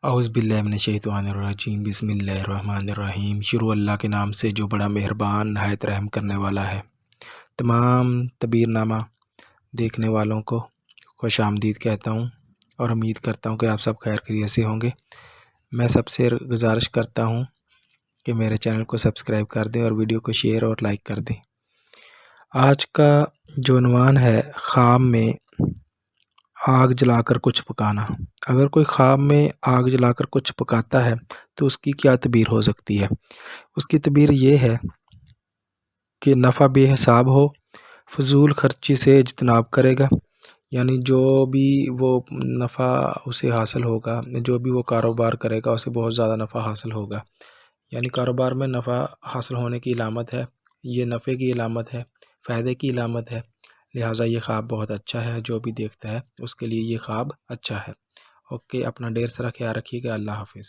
اعوذ باللہ من الشیطان الرجیم، بسم اللہ الرحمن الرحیم۔ شروع اللہ کے نام سے جو بڑا مہربان نہایت رحم کرنے والا ہے۔ تمام تبیر نامہ دیکھنے والوں کو خوش آمدید کہتا ہوں اور امید کرتا ہوں کہ آپ سب خیر خیریت سے ہوں گے۔ میں سب سے گزارش کرتا ہوں کہ میرے چینل کو سبسکرائب کر دیں اور ویڈیو کو شیئر اور لائک کر دیں۔ آج کا جو عنوان ہے، خواب میں آگ جلا کر کچھ پکانا۔ اگر کوئی خواب میں آگ جلا کر کچھ پکاتا ہے تو اس کی کیا تعبیر ہو سکتی ہے؟ اس کی تعبیر یہ ہے کہ نفع بے حساب ہو، فضول خرچی سے اجتناب کرے گا، یعنی جو بھی وہ نفع اسے حاصل ہوگا، جو بھی وہ کاروبار کرے گا اسے بہت زیادہ نفع حاصل ہوگا، یعنی کاروبار میں نفع حاصل ہونے کی علامت ہے، یہ نفع کی علامت ہے، فائدے کی علامت ہے، لہٰذا یہ خواب بہت اچھا ہے۔ جو بھی دیکھتا ہے اس کے لیے یہ خواب اچھا ہے۔ اوکے، اپنا ڈھیر سارا خیال رکھیے گا۔ اللہ حافظ۔